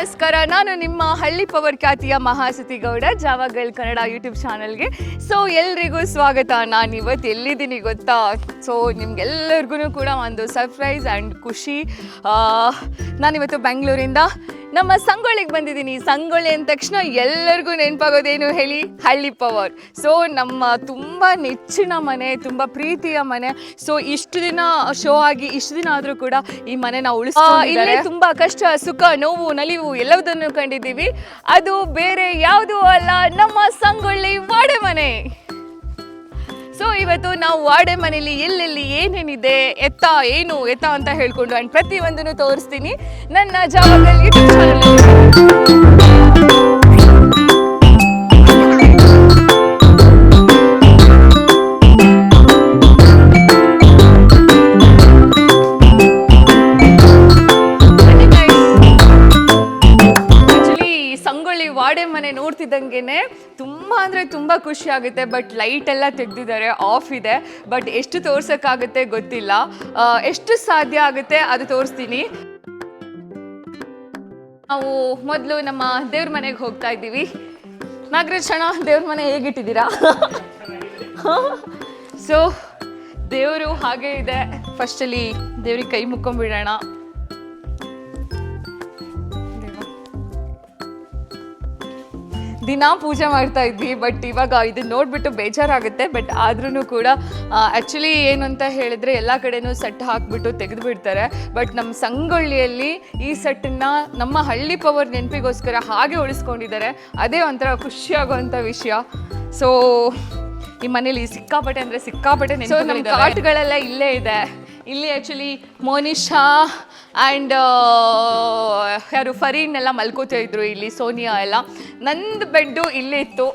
ನಮಸ್ಕಾರ. ನಾನು ನಿಮ್ಮ ಹಳ್ಳಿ ಪವರ್ ಖ್ಯಾತಿಯ ಮಹಾಸತಿ ಗೌಡ, ಜಾವಗಲ್ ಕನ್ನಡ ಯೂಟ್ಯೂಬ್ ಚಾನಲ್ಗೆ. ಸೊ ಎಲ್ರಿಗೂ ಸ್ವಾಗತ. ನಾನು ಇವತ್ತು ಎಲ್ಲಿದ್ದೀನಿ ಗೊತ್ತಾ? ಸೊ ನಿಮ್ಗೆಲ್ಲರಿಗೂ ಕೂಡ ಒಂದು ಸರ್ಪ್ರೈಸ್ ಆ್ಯಂಡ್ ಖುಷಿ. ನಾನಿವತ್ತು ಬೆಂಗಳೂರಿಂದ ನಮ್ಮ ಸಂಗೊಳ್ಳಿಗೆ ಬಂದಿದ್ದೀನಿ. ಸಂಗೊಳ್ಳಿ ಅಂದ ತಕ್ಷಣ ಎಲ್ಲರಿಗೂ ನೆನಪಾಗೋದೇನು ಹೇಳಿ? ಹಳ್ಳಿ ಪವರ್. ಸೊ ನಮ್ಮ ತುಂಬ ನೆಚ್ಚಿನ ಮನೆ, ತುಂಬ ಪ್ರೀತಿಯ ಮನೆ. ಸೊ ಇಷ್ಟು ದಿನ ಶೋ ಆಗಿ ಇಷ್ಟು ದಿನ ಆದರೂ ಕೂಡ ಈ ಮನೆ ನಾವು ಇಲ್ಲಿ ತುಂಬ ಕಷ್ಟ, ಸುಖ, ನೋವು, ನಲಿವು ಎಲ್ಲದನ್ನು ಕಂಡಿದ್ದೀವಿ. ಅದು ಬೇರೆ ಯಾವುದೂ ಅಲ್ಲ, ನಮ್ಮ ಸಂಗೊಳ್ಳಿ ವಾಡೆ ಮನೆ. ಸೊ ಇವತ್ತು ನಾವು ವಾಡೆ ಮನೆಯಲ್ಲಿ ಎಲ್ಲೆಲ್ಲಿ ಏನೇನಿದೆ, ಎತ್ತ ಅಂತ ಹೇಳ್ಕೊಂಡು ಆ್ಯಂಡ್ ಪ್ರತಿಯೊಂದನ್ನು ತೋರಿಸ್ತೀನಿ ನನ್ನ ಜಾವಗಲ್ ಯೂಟ್ಯೂಬ್ ಚಾನಲ್. ವಾಡೆ ಮನೆ ನೋಡ್ತಿದ್ದಂಗೆನೆ ತುಂಬ ಅಂದರೆ ತುಂಬ ಖುಷಿ ಆಗುತ್ತೆ. ಬಟ್ ಲೈಟ್ ಎಲ್ಲ ತೆಗೆದಿದ್ದಾರೆ, ಆಫ್ ಇದೆ. ಬಟ್ ಎಷ್ಟು ತೋರ್ಸೋಕ್ಕಾಗುತ್ತೆ ಗೊತ್ತಿಲ್ಲ. ಎಷ್ಟು ಸಾಧ್ಯ ಆಗುತ್ತೆ ಅದು ತೋರಿಸ್ತೀನಿ. ನಾವು ಮೊದಲು ನಮ್ಮ ದೇವ್ರ ಮನೆಗೆ ಹೋಗ್ತಾ ಇದ್ದೀವಿ. ನಾಗರಾಜ್ ಅಣ್ಣ, ದೇವ್ರ ಮನೆ ಹೇಗಿಟ್ಟಿದ್ದೀರಾ? ಸೊ ದೇವರು ಹಾಗೆ ಇದೆ. ಫಸ್ಟಲ್ಲಿ ದೇವ್ರಿಗೆ ಕೈ ಮುಕ್ಕೊಂಡ್ಬಿಡೋಣ. ದಿನ ಪೂಜೆ ಮಾಡ್ತಾ ಇದ್ವಿ, ಬಟ್ ಇವಾಗ ಇದನ್ನ ನೋಡಿಬಿಟ್ಟು ಬೇಜಾರಾಗುತ್ತೆ. ಬಟ್ ಆದ್ರೂ ಕೂಡ ಆ್ಯಕ್ಚುಲಿ ಏನು ಅಂತ ಹೇಳಿದ್ರೆ ಎಲ್ಲ ಕಡೆನೂ ಸೆಟ್ ಹಾಕಿಬಿಟ್ಟು ತೆಗೆದು ಬಿಡ್ತಾರೆ. ಬಟ್ ನಮ್ಮ ಸಂಗೊಳ್ಳಿಯಲ್ಲಿ ಈ ಸೆಟ್ಟನ್ನು ನಮ್ಮ ಹಳ್ಳಿ ಪವರ್ ನೆನಪಿಗೋಸ್ಕರ ಹಾಗೆ ಉಳಿಸ್ಕೊಂಡಿದ್ದಾರೆ. ಅದೇ ಒಂಥರ ಖುಷಿಯಾಗುವಂಥ ವಿಷಯ. ಸೊ ಈ ಮನೇಲಿ ಸಿಕ್ಕಾಪಟ್ಟೆ ಅಂದರೆ ಸಿಕ್ಕಾಪಟ್ಟೆ ನಮ್ಮ ಕಾಟ್ಗಳೆಲ್ಲ ಇಲ್ಲೇ ಇದೆ. ಇಲ್ಲಿ ಆ್ಯಕ್ಚುಲಿ ಮೋನಿಶಾ ಆ್ಯಂಡ್ ಯಾರು ಫರೀನ್ ಎಲ್ಲ ಮಲ್ಕೋತಾ ಇದ್ರು. ಇಲ್ಲಿ ಸೋನಿಯಾ ಎಲ್ಲ. ನಂದು ಬೆಡ್ಡು ಇಲ್ಲೇ ಇತ್ತು.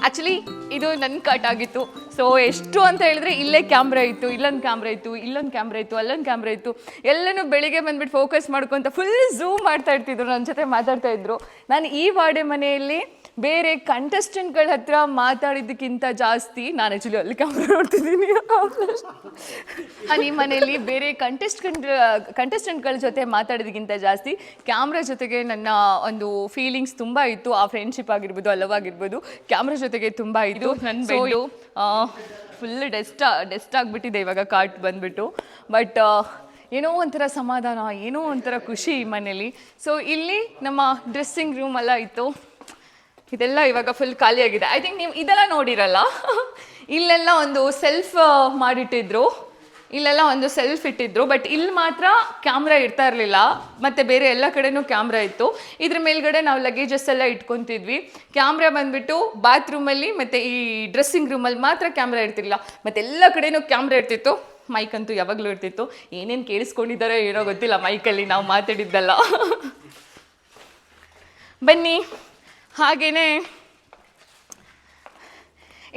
ಆ್ಯಕ್ಚುಲಿ ಇದು ನನ್ನ ಕಟ್ ಆಗಿತ್ತು. ಸೊ ಎಷ್ಟು ಅಂತ ಹೇಳಿದ್ರೆ ಇಲ್ಲೇ ಕ್ಯಾಮ್ರಾ ಇತ್ತು, ಇಲ್ಲೊಂದು ಕ್ಯಾಮ್ರಾ ಇತ್ತು, ಇಲ್ಲೊಂದು ಕ್ಯಾಮ್ರಾ ಇತ್ತು, ಅಲ್ಲೊಂದು ಕ್ಯಾಮ್ರಾ ಇತ್ತು. ಎಲ್ಲನೂ ಬೆಳಿಗ್ಗೆ ಬಂದ್ಬಿಟ್ಟು ಫೋಕಸ್ ಮಾಡ್ಕೊತ ಫುಲ್ ಝೂಮ್ ಮಾಡ್ತಾ ಇರ್ತಿದ್ರು, ನನ್ನ ಜೊತೆ ಮಾತಾಡ್ತಾ ಇದ್ರು. ನಾನು ಈ ವಾಡೆ ಮನೆಯಲ್ಲಿ ಬೇರೆ ಕಂಟೆಸ್ಟೆಂಟ್ಗಳ ಹತ್ರ ಮಾತಾಡಿದ್ದಕ್ಕಿಂತ ಜಾಸ್ತಿ ನಾನು ಆ್ಯಕ್ಚುಲಿ ಅಲ್ಲಿ ಕ್ಯಾಮ್ರಾ ನೋಡ್ತಿದ್ದೀನಿ. ನಾನು ಈ ಮನೆಯಲ್ಲಿ ಬೇರೆ ಕಂಟೆಸ್ಟೆಂಟ್ಗಳ ಜೊತೆ ಮಾತಾಡೋದಕ್ಕಿಂತ ಜಾಸ್ತಿ ಕ್ಯಾಮ್ರಾ ಜೊತೆಗೆ ನನ್ನ ಒಂದು ಫೀಲಿಂಗ್ಸ್ ತುಂಬ ಇತ್ತು. ಆ ಫ್ರೆಂಡ್ಶಿಪ್ ಆಗಿರ್ಬೋದು, ಲವ್ ಆಗಿರ್ಬೋದು, ಕ್ಯಾಮ್ರಾ ಜೊತೆಗೆ ತುಂಬ ಇತ್ತು. ನನ್ನ ಬೆಡ್ಡು ಫುಲ್ ಡೆಸ್ಟ್ ಆಗಿಬಿಟ್ಟಿದೆ ಇವಾಗ, ಕಾಟ್ ಬಂದುಬಿಟ್ಟು. ಬಟ್ ಏನೋ ಒಂಥರ ಸಮಾಧಾನ, ಏನೋ ಒಂಥರ ಖುಷಿ ಈ ಮನೇಲಿ. ಸೊ ಇಲ್ಲಿ ನಮ್ಮ ಡ್ರೆಸ್ಸಿಂಗ್ ರೂಮ್ ಎಲ್ಲ ಇತ್ತು. ಇದೆಲ್ಲ ಇವಾಗ ಫುಲ್ ಖಾಲಿಯಾಗಿದೆ. ಐ ಥಿಂಕ್ ನೀವು ಇದೆಲ್ಲ ನೋಡಿರಲ್ಲ. ಇಲ್ಲೆಲ್ಲ ಒಂದು ಸೆಲ್ಫ್ ಮಾಡಿಟ್ಟಿದ್ರು, ಇಲ್ಲೆಲ್ಲ ಒಂದು ಸೆಲ್ಫ್ ಇಟ್ಟಿದ್ರು. ಬಟ್ ಇಲ್ಲಿ ಮಾತ್ರ ಕ್ಯಾಮ್ರಾ ಇರ್ತಾ ಇರಲಿಲ್ಲ. ಮತ್ತು ಬೇರೆ ಎಲ್ಲ ಕಡೆನೂ ಕ್ಯಾಮ್ರಾ ಇತ್ತು. ಇದ್ರ ಮೇಲ್ಗಡೆ ನಾವು ಲಗೇಜಸ್ ಎಲ್ಲ ಇಟ್ಕೊತಿದ್ವಿ. ಕ್ಯಾಮ್ರಾ ಬಂದುಬಿಟ್ಟು ಬಾತ್ರೂಮಲ್ಲಿ ಮತ್ತು ಈ ಡ್ರೆಸ್ಸಿಂಗ್ ರೂಮಲ್ಲಿ ಮಾತ್ರ ಕ್ಯಾಮ್ರಾ ಇರ್ತಿರ್ಲಿಲ್ಲ. ಮತ್ತು ಎಲ್ಲ ಕಡೆನೂ ಕ್ಯಾಮ್ರಾ ಇರ್ತಿತ್ತು. ಮೈಕ್ ಅಂತೂ ಯಾವಾಗಲೂ ಇರ್ತಿತ್ತು. ಏನೇನು ಕೇಳಿಸ್ಕೊಂಡಿದ್ದಾರೋ ಏನೋ ಗೊತ್ತಿಲ್ಲ ಮೈಕಲ್ಲಿ ನಾವು ಮಾತಾಡಿದ್ದಲ್ಲ. ಬನ್ನಿ. ಹಾಗೆಯೇ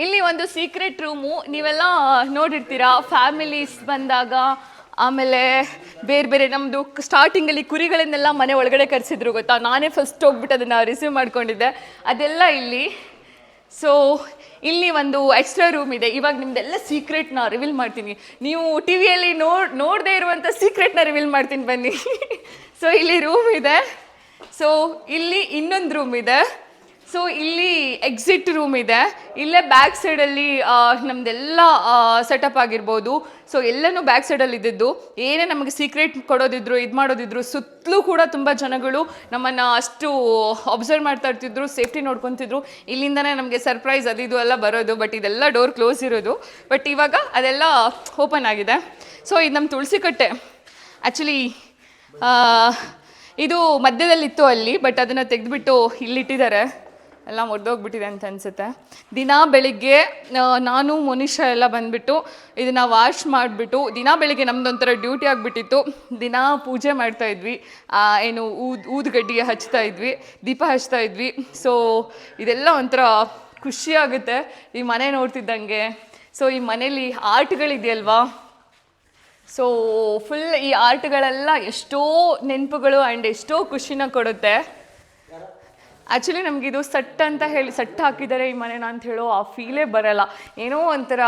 ಇಲ್ಲಿ ಒಂದು ಸೀಕ್ರೆಟ್ ರೂಮು. ನೀವೆಲ್ಲ ನೋಡಿರ್ತೀರಾ ಫ್ಯಾಮಿಲೀಸ್ ಬಂದಾಗ. ಆಮೇಲೆ ಬೇರೆ ಬೇರೆ ನಮ್ಮದು ಸ್ಟಾರ್ಟಿಂಗಲ್ಲಿ ಕುರಿಗಳನ್ನೆಲ್ಲ ಮನೆ ಒಳಗಡೆ ಕರೆಸಿದ್ರು ಗೊತ್ತಾ. ನಾನೇ ಫಸ್ಟ್ ಹೋಗ್ಬಿಟ್ಟು ಅದನ್ನು ರಿಸೀವ್ ಮಾಡ್ಕೊಂಡಿದ್ದೆ. ಅದೆಲ್ಲ ಇಲ್ಲಿ. ಸೊ ಇಲ್ಲಿ ಒಂದು ಎಕ್ಸ್ಟ್ರಾ ರೂಮ್ ಇದೆ. ಇವಾಗ ನಿಮ್ದೆಲ್ಲ ಸೀಕ್ರೆಟ್ನ ರಿವೀಲ್ ಮಾಡ್ತೀನಿ. ನೀವು ಟಿ ವಿಯಲ್ಲಿ ನೋಡದೇ ಇರುವಂಥ ಸೀಕ್ರೆಟ್ನ ರಿವೀಲ್ ಮಾಡ್ತೀನಿ ಬನ್ನಿ. ಸೊ ಇಲ್ಲಿ ರೂಮ್ ಇದೆ. ಸೊ ಇಲ್ಲಿ ಇನ್ನೊಂದು ರೂಮ್ ಇದೆ. ಸೊ ಇಲ್ಲಿ ಎಕ್ಸಿಟ್ ರೂಮ್ ಇದೆ. ಇಲ್ಲೇ ಬ್ಯಾಕ್ ಸೈಡಲ್ಲಿ ನಮ್ಮದೆಲ್ಲ ಸೆಟಪ್ ಆಗಿರ್ಬೋದು. ಸೊ ಎಲ್ಲನೂ ಬ್ಯಾಕ್ ಸೈಡಲ್ಲಿ ಇದ್ದಿದ್ದು. ಏನೇ ನಮಗೆ ಸೀಕ್ರೆಟ್ ಕೊಡೋದಿದ್ರು, ಇದು ಮಾಡೋದಿದ್ರು, ಸುತ್ತಲೂ ಕೂಡ ತುಂಬ ಜನಗಳು ನಮ್ಮನ್ನು ಅಷ್ಟು ಅಬ್ಸರ್ವ್ ಮಾಡ್ತಾ ಇರ್ತಿದ್ರು, ಸೇಫ್ಟಿ ನೋಡ್ಕೊತಿದ್ರು. ಇಲ್ಲಿಂದನೇ ನಮಗೆ ಸರ್ಪ್ರೈಸ್ ಅದು ಎಲ್ಲ ಬರೋದು. ಬಟ್ ಇದೆಲ್ಲ ಡೋರ್ ಕ್ಲೋಸ್ ಇರೋದು. ಬಟ್ ಇವಾಗ ಅದೆಲ್ಲ ಓಪನ್ ಆಗಿದೆ. ಸೊ ಇದು ನಮ್ಮ ತುಳಸಿ ಕಟ್ಟೆ. ಆ್ಯಕ್ಚುಲಿ ಇದು ಮಧ್ಯದಲ್ಲಿತ್ತು ಅಲ್ಲಿ, ಬಟ್ ಅದನ್ನು ತೆಗೆದುಬಿಟ್ಟು ಇಲ್ಲಿಟ್ಟಿದ್ದಾರೆ. ಎಲ್ಲ ಮುರಿದೋಗ್ಬಿಟ್ಟಿದೆ ಅಂತ ಅನಿಸುತ್ತೆ. ದಿನ ಬೆಳಿಗ್ಗೆ ನಾನು ಮೋನಿಶಾ ಎಲ್ಲ ಬಂದುಬಿಟ್ಟು ಇದನ್ನು ವಾಶ್ ಮಾಡಿಬಿಟ್ಟು ದಿನ ಬೆಳಿಗ್ಗೆ ನಮ್ಮದೊಂಥರ ಡ್ಯೂಟಿ ಆಗಿಬಿಟ್ಟಿತ್ತು. ದಿನ ಪೂಜೆ ಮಾಡ್ತಾಯಿದ್ವಿ. ಏನು ಊದುಗಡ್ಡಿಗೆ ಹಚ್ತಾ ಇದ್ವಿ, ದೀಪ ಹಚ್ತಾ ಇದ್ವಿ. ಸೊ ಇದೆಲ್ಲ ಒಂಥರ ಖುಷಿಯಾಗುತ್ತೆ ಈ ಮನೆ ನೋಡ್ತಿದ್ದಂಗೆ. ಸೊ ಈ ಮನೇಲಿ ಆರ್ಟ್ಗಳಿದೆಯಲ್ವಾ. ಸೊ ಫುಲ್ ಈ ಆರ್ಟ್ಗಳೆಲ್ಲ ಎಷ್ಟೋ ನೆನಪುಗಳು ಆ್ಯಂಡ್ ಎಷ್ಟೋ ಖುಷಿನ ಕೊಡುತ್ತೆ. ಆ್ಯಕ್ಚುಲಿ ನಮಗಿದು ಸಟ್ ಅಂತ ಹೇಳಿ ಸಟ್ ಹಾಕಿದ್ದಾರೆ ಈ ಮನೆನ ಅಂತ ಹೇಳೋ ಆ ಫೀಲೇ ಬರಲ್ಲ. ಏನೋ ಒಂಥರ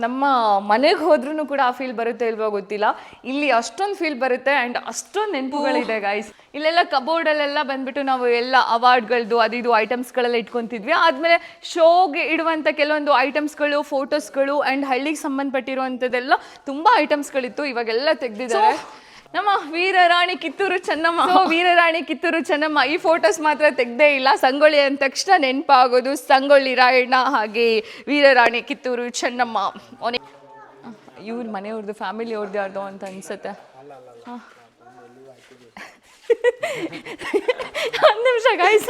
ನಮ್ಮ ಮನೆಗೆ ಹೋದ್ರೂ ಕೂಡ ಆ ಫೀಲ್ ಬರುತ್ತೆ ಇಲ್ವೋ ಗೊತ್ತಿಲ್ಲ. ಇಲ್ಲಿ ಅಷ್ಟೊಂದು ಫೀಲ್ ಬರುತ್ತೆ ಆ್ಯಂಡ್ ಅಷ್ಟೊಂದು ನೆನಪುಗಳಿದೆ ಗೈಸ್. ಇಲ್ಲೆಲ್ಲ ಕಬೋರ್ಡಲ್ಲೆಲ್ಲ ಬಂದ್ಬಿಟ್ಟು ನಾವು ಎಲ್ಲ ಅವಾರ್ಡ್ಗಳದ್ದು ಅದು ಐಟಮ್ಸ್ಗಳೆಲ್ಲ ಇಟ್ಕೊತಿದ್ವಿ. ಆದಮೇಲೆ ಶೋಗೆ ಇಡುವಂಥ ಕೆಲವೊಂದು ಐಟಮ್ಸ್ಗಳು, ಫೋಟೋಸ್ಗಳು ಆ್ಯಂಡ್ ಹಳ್ಳಿಗೆ ಸಂಬಂಧಪಟ್ಟಿರುವಂಥದ್ದೆಲ್ಲ ತುಂಬ ಐಟಮ್ಸ್ಗಳಿತ್ತು. ಇವಾಗೆಲ್ಲ ತೆಗೆದಿದ್ದಾರೆ. ನಮ್ಮ ವೀರರಾಣಿ ಕಿತ್ತೂರು ಚೆನ್ನಮ್ಮ, ವೀರರಾಣಿ ಕಿತ್ತೂರು ಚೆನ್ನಮ್ಮ ಈ ಫೋಟೋಸ್ ಮಾತ್ರ ತೆಗ್ದೇ ಇಲ್ಲ. ಸಂಗೊಳ್ಳಿ ಅಂದ ತಕ್ಷಣ ನೆನಪಾಗೋದು ಸಂಗೊಳ್ಳಿ ರಾಯಣ್ಣ ಹಾಗೆ ವೀರರಾಣಿ ಕಿತ್ತೂರು ಚೆನ್ನಮ್ಮ. ಇವ್ರ ಮನೆಯವ್ರದ್ದು ಫ್ಯಾಮಿಲಿ ಅವ್ರದ್ದು ಯಾರ್ದೋ ಅಂತ ಅನ್ಸುತ್ತೆ. ಒಂದು ನಿಮಿಷ ಗಾಯ್ಸ್,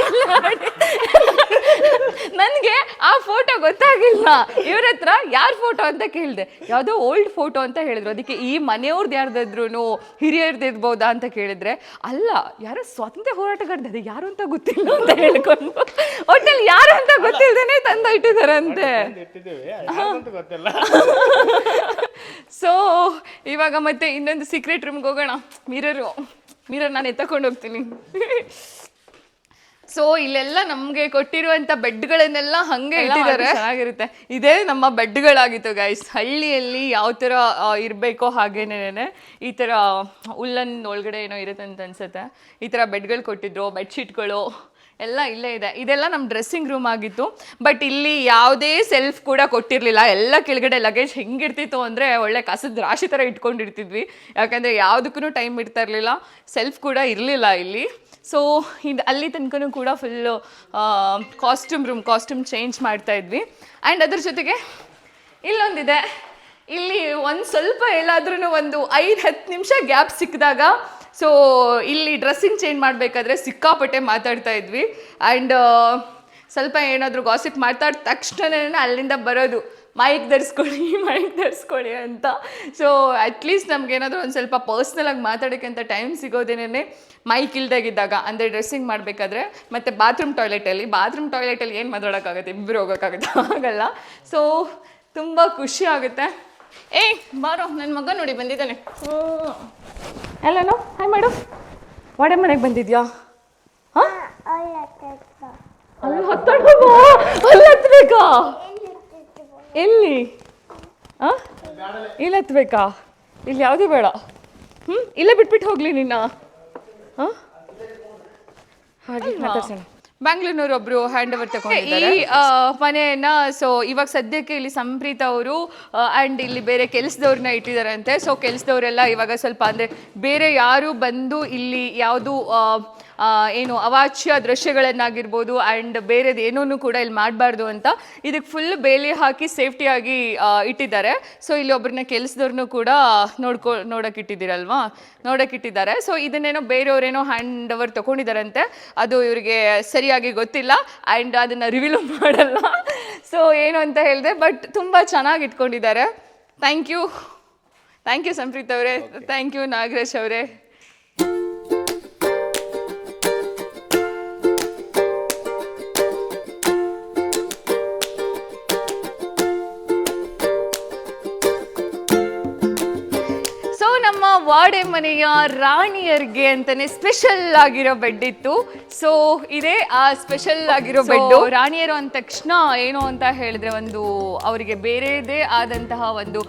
ನನಗೆ ಆ ಫೋಟೋ ಗೊತ್ತಾಗಿಲ್ಲ. ಇವ್ರ ಹತ್ರ ಯಾರ ಫೋಟೋ ಅಂತ ಕೇಳಿದೆ, ಯಾವುದೋ ಓಲ್ಡ್ ಫೋಟೋ ಅಂತ ಹೇಳಿದ್ರು. ಅದಕ್ಕೆ ಈ ಮನೆಯವ್ರದ್ದು ಯಾರ್ದಾದ್ರು ಹಿರಿಯರ್ದು ಇರ್ಬೋದಾ ಅಂತ ಕೇಳಿದ್ರೆ, ಅಲ್ಲ ಯಾರೋ ಸ್ವಾತಂತ್ರ್ಯ ಹೋರಾಟಗಾರದ್ದು, ಅದು ಯಾರು ಅಂತ ಗೊತ್ತಿಲ್ಲ ಅಂತ ಹೇಳ್ಕೊಂಡು ಒಟ್ಟಲ್ಲಿ ಯಾರು ಅಂತ ಗೊತ್ತಿಲ್ಲದೇನೆ ತಂದು ಇಟ್ಟಿದಾರಂತೆ. ಸೊ ಇವಾಗ ಮತ್ತೆ ಇನ್ನೊಂದು ಸೀಕ್ರೆಟ್ ರೂಮ್ಗೆ ಹೋಗೋಣ. ಮಿರರ್ ನಾನು ಎತ್ತಕೊಂಡು ಹೋಗ್ತೀನಿ. ಸೊ ಇಲ್ಲೆಲ್ಲ ನಮಗೆ ಕೊಟ್ಟಿರುವಂಥ ಬೆಡ್ಗಳನ್ನೆಲ್ಲ ಹಾಗೆ ಇಟ್ಟಿದ್ದಾರೆ. ಚೆನ್ನಾಗಿರುತ್ತೆ. ಇದೇ ನಮ್ಮ ಬೆಡ್ಗಳಾಗಿತ್ತು ಗೈಸ್. ಹಳ್ಳಿಯಲ್ಲಿ ಯಾವ ಥರ ಇರಬೇಕೋ ಹಾಗೇನೇ ಈ ಥರ ಉಲ್ಲನ್ ಒಳಗಡೆ ಏನೋ ಇರುತ್ತೆ ಅಂತ ಅನ್ಸುತ್ತೆ. ಈ ಥರ ಬೆಡ್ಗಳು ಕೊಟ್ಟಿದ್ರು, ಬೆಡ್ಶೀಟ್ಗಳು ಎಲ್ಲ ಇಲ್ಲೇ ಇದೆ. ಇದೆಲ್ಲ ನಮ್ಮ ಡ್ರೆಸ್ಸಿಂಗ್ ರೂಮ್ ಆಗಿತ್ತು. ಬಟ್ ಇಲ್ಲಿ ಯಾವುದೇ ಸೆಲ್ಫ್ ಕೂಡ ಕೊಟ್ಟಿರಲಿಲ್ಲ. ಎಲ್ಲ ಕೆಳಗಡೆ ಲಗೇಜ್ ಹೆಂಗಿರ್ತಿತ್ತು ಅಂದರೆ ಒಳ್ಳೆ ಕಸದ ರಾಶಿ ಥರ ಇಟ್ಕೊಂಡಿರ್ತಿದ್ವಿ. ಯಾಕಂದರೆ ಯಾವುದಕ್ಕೂ ಟೈಮ್ ಇರ್ತಾ ಇರಲಿಲ್ಲ. ಸೆಲ್ಫ್ ಕೂಡ ಇರಲಿಲ್ಲ ಇಲ್ಲಿ. ಸೊ ಇದು ಅಲ್ಲಿ ತನಕನೂ ಕೂಡ ಫುಲ್ಲು ಕಾಸ್ಟ್ಯೂಮ್ ಚೇಂಜ್ ಮಾಡ್ತಾ ಇದ್ವಿ. ಆ್ಯಂಡ್ ಅದ್ರ ಜೊತೆಗೆ ಇಲ್ಲೊಂದಿದೆ. ಇಲ್ಲಿ ಒಂದು ಸ್ವಲ್ಪ ಎಲ್ಲಾದ್ರೂ ಒಂದು 5-10 ನಿಮಿಷ ಗ್ಯಾಪ್ ಸಿಕ್ಕಿದಾಗ ಸೊ ಇಲ್ಲಿ ಡ್ರೆಸ್ಸಿಂಗ್ ಚೇಂಜ್ ಮಾಡಬೇಕಾದ್ರೆ ಸಿಕ್ಕಾಪಟ್ಟೆ ಮಾತಾಡ್ತಾ ಇದ್ವಿ. ಆ್ಯಂಡ್ ಸ್ವಲ್ಪ ಏನಾದರೂ ಗಾಸಿಪ್ ಮಾತಾಡಿದ ತಕ್ಷಣನೇ ಅಲ್ಲಿಂದ ಬರೋದು, ಮೈಕ್ ಧರಿಸ್ಕೊಳ್ಳಿ ಅಂತ. ಸೊ ಅಟ್ಲೀಸ್ಟ್ ನಮಗೇನಾದರೂ ಒಂದು ಸ್ವಲ್ಪ ಪರ್ಸ್ನಲಾಗಿ ಮಾತಾಡೋಕ್ಕೆ ಅಂತ ಟೈಮ್ ಸಿಗೋದೇನೇ ಮೈಕ್ ಇಲ್ದಾಗಿದ್ದಾಗ, ಅಂದರೆ ಡ್ರೆಸ್ಸಿಂಗ್ ಮಾಡಬೇಕಾದ್ರೆ. ಮತ್ತು ಬಾತ್ರೂಮ್ ಟಾಯ್ಲೆಟಲ್ಲಿ ಏನು ಮಾತಾಡೋಕ್ಕಾಗುತ್ತೆ, ಇಬ್ಬರು ಹೋಗೋಕ್ಕಾಗುತ್ತೆ, ಆಗಲ್ಲ. ಸೊ ತುಂಬ ಖುಷಿ ಆಗುತ್ತೆ. ಏಯ್ ಬಾರೋ, ನನ್ನ ಮಗ ನೋಡಿ ಬಂದಿದ್ದಾನೆ. ಎಲ್ಲನೋ ಹಾಯ್ ಮಾಡು. ವಾಡೆ ಮನೆಗೆ ಬಂದಿದ್ಯಾ? ಹಾಂ, ಅಲ್ಲಿ ಹತ್ತಬೇಕಾ? ಎಲ್ಲಿ? ಹಾಂ, ಇಲ್ಲಿ ಹತ್ಬೇಕಾ? ಇಲ್ಲಿ ಯಾವುದೂ ಬೇಡ. ಇಲ್ಲೇ ಬಿಟ್ಬಿಟ್ಟು ಹೋಗ್ಲಿ ನಿನ್ನ. ಹಾಂ, ಹಾಗೆ ಮಾತಾಡ್ಸೋಣ. ಬ್ಯಾಂಗ್ಳೂರ್ನವರೊಬ್ರು ಹ್ಯಾಂಡ್ ಓವರ್ ತಗೊಂಡಿದ್ದಾರೆ ಈ ಮನೆಯನ್ನ. ಸೊ ಇವಾಗ ಸದ್ಯಕ್ಕೆ ಇಲ್ಲಿ ಸಂಪ್ರೀತ ಅವರು ಆ್ಯಂಡ್ ಇಲ್ಲಿ ಬೇರೆ ಕೆಲಸದವ್ರನ್ನ ಇಟ್ಟಿದ್ದಾರಂತೆ. ಸೊ ಕೆಲಸದವರೆಲ್ಲ ಇವಾಗ ಸ್ವಲ್ಪ ಅಂದರೆ ಬೇರೆ ಯಾರು ಬಂದು ಇಲ್ಲಿ ಯಾವುದು ಏನು ಅವಾಚ್ಯ ದೃಶ್ಯಗಳನ್ನಾಗಿರ್ಬೋದು ಆ್ಯಂಡ್ ಬೇರೆದು ಏನೂ ಕೂಡ ಇಲ್ಲಿ ಮಾಡಬಾರ್ದು ಅಂತ ಇದಕ್ಕೆ ಫುಲ್ ಬೇಲಿ ಹಾಕಿ ಸೇಫ್ಟಿಯಾಗಿ ಇಟ್ಟಿದ್ದಾರೆ. ಸೊ ಇಲ್ಲಿ ಒಬ್ಬರನ್ನ ಕೆಲಸದವ್ರನ್ನೂ ಕೂಡ ನೋಡೋಕ್ಕಿಟ್ಟಿದ್ದಾರೆ. ಸೊ ಇದನ್ನೇನೋ ಬೇರೆಯವರೇನೋ ಹ್ಯಾಂಡ್ ಓವರ್ ತೊಗೊಂಡಿದ್ದಾರಂತೆ. ಅದು ಇವರಿಗೆ ಸರಿಯಾಗಿ ಗೊತ್ತಿಲ್ಲ ಆ್ಯಂಡ್ ಅದನ್ನು ರಿವೀಲ್ ಮಾಡಲ್ಲ. ಸೊ ಏನು ಅಂತ ಹೇಳಿದೆ, ಬಟ್ ತುಂಬ ಚೆನ್ನಾಗಿ ಇಟ್ಕೊಂಡಿದ್ದಾರೆ. ಥ್ಯಾಂಕ್ ಯು ಸಂಪ್ರೀತ್ ಅವರೇ, ಥ್ಯಾಂಕ್ ಯು ನಾಗರೇಶ್ ಅವರೇ. ವಾಡೆ ಮನೆಯ ರಾಣಿಯರಿಗೆ ಅಂತಾನೆ ಸ್ಪೆಷಲ್ ಆಗಿರೋ ಬೆಡ್ ಇತ್ತು. ಸೊ ಇದೇ ಆ ಸ್ಪೆಷಲ್ ಆಗಿರೋ ಬೆಡ್. ರಾಣಿಯರು ಅಂದ ತಕ್ಷಣ ಏನು ಅಂತ ಹೇಳಿದ್ರೆ ಒಂದು ಅವರಿಗೆ ಬೇರೆದೇ ಆದಂತಹ ಒಂದು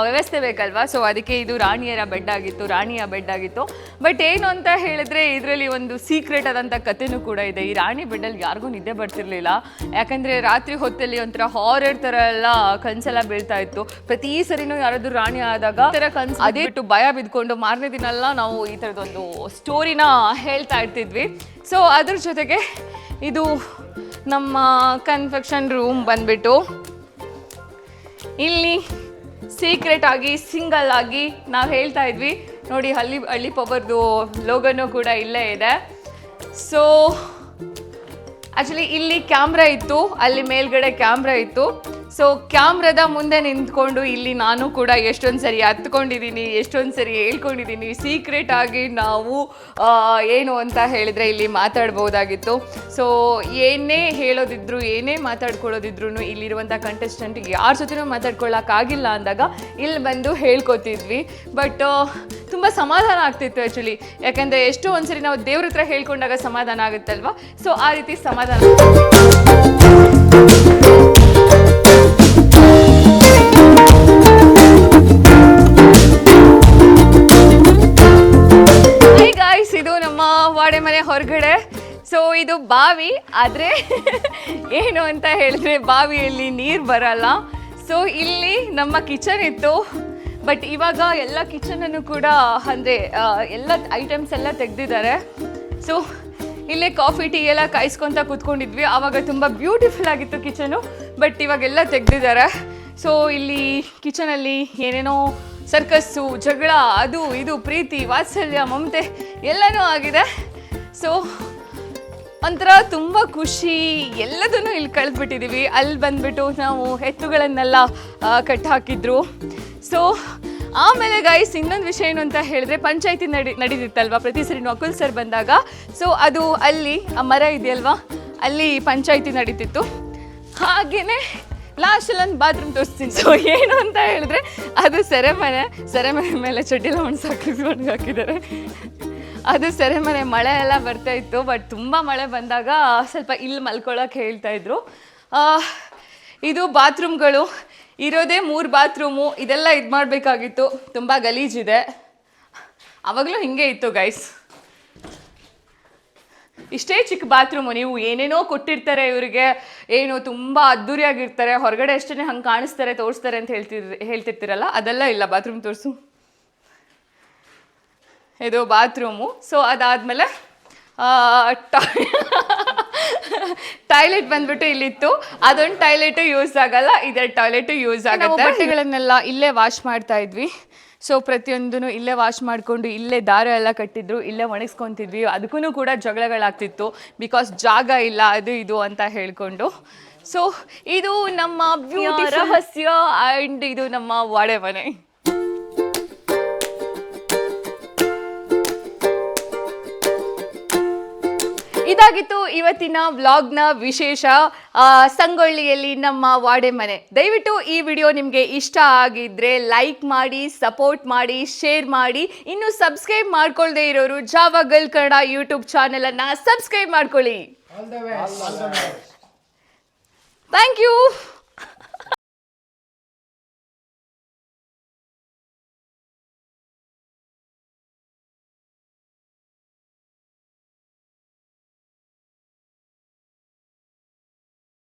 ವ್ಯವಸ್ಥೆ ಬೇಕಲ್ವಾ. ಸೊ ಅದಕ್ಕೆ ಇದು ರಾಣಿಯ ಬೆಡ್ ಆಗಿತ್ತು. ಬಟ್ ಏನು ಅಂತ ಹೇಳಿದ್ರೆ ಇದರಲ್ಲಿ ಒಂದು ಸೀಕ್ರೆಟ್ ಆದಂಥ ಕಥೆನೂ ಕೂಡ ಇದೆ. ಈ ರಾಣಿ ಬೆಡ್ಡಲ್ಲಿ ಯಾರಿಗೂ ನಿದ್ದೆ ಬರ್ತಿರ್ಲಿಲ್ಲ. ಯಾಕಂದ್ರೆ ರಾತ್ರಿ ಹೊತ್ತಲ್ಲಿ ಒಂಥರ ಹಾರರ್ ಥರ ಎಲ್ಲ ಕನ್ಸೆಲ್ಲ ಬೀಳ್ತಾ ಇತ್ತು. ಪ್ರತಿ ಸರಿನೂ ಯಾರಾದ್ರೂ ರಾಣಿ ಆದಾಗ ಕನ್ಸು ಅದೇ ಬಿಟ್ಟು ಭಯ ಬಿದ್ಕೊಂಡು ಮಾರನೇ ದಿನ ಎಲ್ಲ ನಾವು ಈ ಥರದೊಂದು ಸ್ಟೋರಿನ ಹೇಳ್ತಾ ಇರ್ತಿದ್ವಿ. ಸೊ ಅದ್ರ ಜೊತೆಗೆ ಇದು ನಮ್ಮ ಕನ್ಫೆಕ್ಷನ್ ರೂಮ್ ಬಂದ್ಬಿಟ್ಟು ಇಲ್ಲಿ ಸೀಕ್ರೆಟ್ ಆಗಿ ಸಿಂಗಲ್ ಆಗಿ ನಾವು ಹೇಳ್ತಾ ಇದ್ವಿ ನೋಡಿ. ಹಳ್ಳಿ ಪವರ್ದು ಲೋಗನೂ ಕೂಡ ಇಲ್ಲೇ ಇದೆ. ಸೊ ಆ್ಯಕ್ಚುಲಿ ಇಲ್ಲಿ ಕ್ಯಾಮ್ರಾ ಇತ್ತು, ಅಲ್ಲಿ ಮೇಲ್ಗಡೆ ಕ್ಯಾಮ್ರಾ ಇತ್ತು. ಸೊ ಕ್ಯಾಮ್ರಾದ ಮುಂದೆ ನಿಂತ್ಕೊಂಡು ಇಲ್ಲಿ ನಾನು ಕೂಡ ಎಷ್ಟೊಂದು ಸರಿ ಹತ್ಕೊಂಡಿದ್ದೀನಿ, ಎಷ್ಟೊಂದು ಸರಿ ಹೇಳ್ಕೊಂಡಿದ್ದೀನಿ. ಸೀಕ್ರೆಟ್ ಆಗಿ ನಾವು ಏನು ಅಂತ ಹೇಳಿದರೆ ಇಲ್ಲಿ ಮಾತಾಡ್ಬೋದಾಗಿತ್ತು. ಸೊ ಏನೇ ಹೇಳೋದಿದ್ರು, ಏನೇ ಮಾತಾಡ್ಕೊಳ್ಳೋದಿದ್ರು ಇಲ್ಲಿರುವಂಥ ಕಂಟೆಸ್ಟೆಂಟಿಗೆ ಯಾರ ಜೊತೆನೂ ಮಾತಾಡ್ಕೊಳ್ಳೋಕ್ಕಾಗಿಲ್ಲ ಅಂದಾಗ ಇಲ್ಲಿ ಬಂದು ಹೇಳ್ಕೊತಿದ್ವಿ. ಬಟ್ ತುಂಬ ಸಮಾಧಾನ ಆಗ್ತಿತ್ತು ಆ್ಯಕ್ಚುಲಿ. ಯಾಕೆಂದರೆ ಎಷ್ಟೋ ಒಂದ್ಸರಿ ನಾವು ದೇವ್ರ ಹತ್ರ ಹೇಳ್ಕೊಂಡಾಗ ಸಮಾಧಾನ ಆಗುತ್ತಲ್ವ. ಸೊ ಆ ರೀತಿ ಸಮಾಧಾನ. ಗಾಯ್ಸ್, ಇದು ನಮ್ಮ ವಾಡೆ ಮನೆ ಹೊರಗಡೆ. ಸೊ ಇದು ಬಾವಿ, ಆದರೆ ಏನು ಅಂತ ಹೇಳಿದ್ರೆ ಬಾವಿಯಲ್ಲಿ ನೀರು ಬರಲ್ಲ. ಸೊ ಇಲ್ಲಿ ನಮ್ಮ ಕಿಚನ್ ಇತ್ತು, ಬಟ್ ಇವಾಗ ಎಲ್ಲ ಕಿಚನನ್ನು ಕೂಡ ಅಂದರೆ ಎಲ್ಲ ಐಟಮ್ಸ್ ಎಲ್ಲ ತೆಗೆದಿದ್ದಾರೆ. ಸೊ ಇಲ್ಲೇ ಕಾಫಿ ಟೀ ಎಲ್ಲ ಕಾಯಿಸ್ಕೊತ ಕೂತ್ಕೊಂಡಿದ್ವಿ. ಆವಾಗ ತುಂಬ ಬ್ಯೂಟಿಫುಲ್ ಆಗಿತ್ತು ಕಿಚನು, ಬಟ್ ಇವಾಗೆಲ್ಲ ತೆಗೆದಿದ್ದಾರೆ. ಸೊ ಇಲ್ಲಿ ಕಿಚನಲ್ಲಿ ಏನೇನೋ ಸರ್ಕಸ್ಸು, ಜಗಳ, ಅದು ಇದು, ಪ್ರೀತಿ, ವಾತ್ಸಲ್ಯ, ಮಮತೆ ಎಲ್ಲನೂ ಆಗಿದೆ. ಸೊ ಒಂಥರ ತುಂಬ ಖುಷಿ, ಎಲ್ಲದನ್ನು ಇಲ್ಲಿ ಕಳೆದ್ಬಿಟ್ಟಿದ್ದೀವಿ. ಅಲ್ಲಿ ಬಂದುಬಿಟ್ಟು ನಾವು ಎತ್ತುಗಳನ್ನೆಲ್ಲ ಕಟ್ಟಿ ಹಾಕಿದ್ರು. ಸೊ ಆಮೇಲೆ ಗೈಸ್ ಇನ್ನೊಂದು ವಿಷಯ ಏನು ಅಂತ ಹೇಳಿದ್ರೆ, ಪಂಚಾಯತಿ ನಡೀತಿತ್ತಲ್ವ ಪ್ರತಿ ಸರಿ ಅಕುಲ್ ಸರ್ ಬಂದಾಗ. ಸೊ ಅದು ಅಲ್ಲಿ ಆ ಮರ ಇದೆಯಲ್ವಾ, ಅಲ್ಲಿ ಪಂಚಾಯತಿ ನಡೀತಿತ್ತು. ಹಾಗೆಯೇ ಲಾಸ್ಟಲ್ಲಿ ಒಂದು ಬಾತ್ರೂಮ್ ತೋರಿಸ್ತೀನಿ. ಸೊ ಏನು ಅಂತ ಹೇಳಿದ್ರೆ ಅದು ಸೆರೆಮನೆ ಮೇಲೆ ಚಡ್ಡಿಲ್ಲ ಒಣಸಾಕಿದ್ದಾರೆ. ಅದು ಸೆರೆಮನೆ, ಮಳೆ ಎಲ್ಲ ಬರ್ತಾ ಇತ್ತು. ಬಟ್ ತುಂಬ ಮಳೆ ಬಂದಾಗ ಸ್ವಲ್ಪ ಇಲ್ಲಿ ಮಲ್ಕೊಳ್ಳೋಕೆ ಹೇಳ್ತಾಯಿದ್ರು. ಇದು ಬಾತ್ರೂಮ್ಗಳು ಇರೋದೇ 3 ಬಾತ್ರೂಮು. ಇದೆಲ್ಲ ಇದು ಮಾಡಬೇಕಾಗಿತ್ತು, ತುಂಬ ಗಲೀಜಿದೆ. ಆವಾಗಲೂ ಹಿಂಗೆ ಇತ್ತು ಗೈಸ್. ಇಷ್ಟೇ ಚಿಕ್ಕ ಬಾತ್ರೂಮು. ನೀವು ಏನೇನೋ ಕೊಟ್ಟಿರ್ತಾರೆ ಇವರಿಗೆ, ಏನು ತುಂಬ ಅದ್ದೂರಿಯಾಗಿರ್ತಾರೆ, ಹೊರಗಡೆ ಅಷ್ಟೇ ಹಂಗೆ ಕಾಣಿಸ್ತಾರೆ, ತೋರಿಸ್ತಾರೆ ಅಂತ ಹೇಳ್ತಿರ್ತೀರಲ್ಲ, ಅದೆಲ್ಲ ಇಲ್ಲ. ಬಾತ್ರೂಮ್ ತೋರಿಸು. ಇದು ಬಾತ್ರೂಮು. ಸೊ ಅದಾದಮೇಲೆ ಟಾಯ್ಲೆಟ್ ಬಂದ್ಬಿಟ್ಟು ಇಲ್ಲಿತ್ತು. ಅದೊಂದು ಟಾಯ್ಲೆಟು ಯೂಸ್ ಆಗಲ್ಲ, ಇದೇ ಟಾಯ್ಲೆಟು ಯೂಸ್ ಆಗುತ್ತೆ. ಬಟ್ಟೆಗಳನ್ನೆಲ್ಲ ಇಲ್ಲೇ ವಾಶ್ ಮಾಡ್ತಾ ಇದ್ವಿ. ಸೊ ಪ್ರತಿಯೊಂದೂ ಇಲ್ಲೇ ವಾಶ್ ಮಾಡಿಕೊಂಡು ಇಲ್ಲೇ ದಾರ ಎಲ್ಲ ಕಟ್ಟಿದ್ರು, ಇಲ್ಲೇ ಒಣಗಿಸ್ಕೊತಿದ್ವಿ. ಅದಕ್ಕೂ ಕೂಡ ಜಗಳಗಳಾಗ್ತಿತ್ತು, ಬಿಕಾಸ್ ಜಾಗ ಇಲ್ಲ, ಅದು ಇದು ಅಂತ ಹೇಳ್ಕೊಂಡು. ಸೊ ಇದು ನಮ್ಮ ಬ್ಯೂಟಿ ರಹಸ್ಯ ಆ್ಯಂಡ್ ಇದು ನಮ್ಮ ವಾಡೆ ಮನೆ. ಇದಾಗಿತ್ತು ಇವತ್ತಿನ ವ್ಲಾಗ್ನ ವಿಶೇಷ, ಸಂಗೊಳ್ಳಿಯಲ್ಲಿ ನಮ್ಮ ವಾಡೆ ಮನೆ. ದಯವಿಟ್ಟು ಈ ವಿಡಿಯೋ ನಿಮಗೆ ಇಷ್ಟ ಆಗಿದ್ರೆ ಲೈಕ್ ಮಾಡಿ, ಸಪೋರ್ಟ್ ಮಾಡಿ, ಶೇರ್ ಮಾಡಿ. ಇನ್ನು ಸಬ್ಸ್ಕ್ರೈಬ್ ಮಾಡ್ಕೊಳ್ಳದೆ ಇರೋರು ಜಾವಾ ಗರ್ಲ್ ಕನ್ನಡ ಯೂಟ್ಯೂಬ್ ಚಾನೆಲನ್ನು ಸಬ್ಸ್ಕ್ರೈಬ್ ಮಾಡ್ಕೊಳ್ಳಿ. Thank you.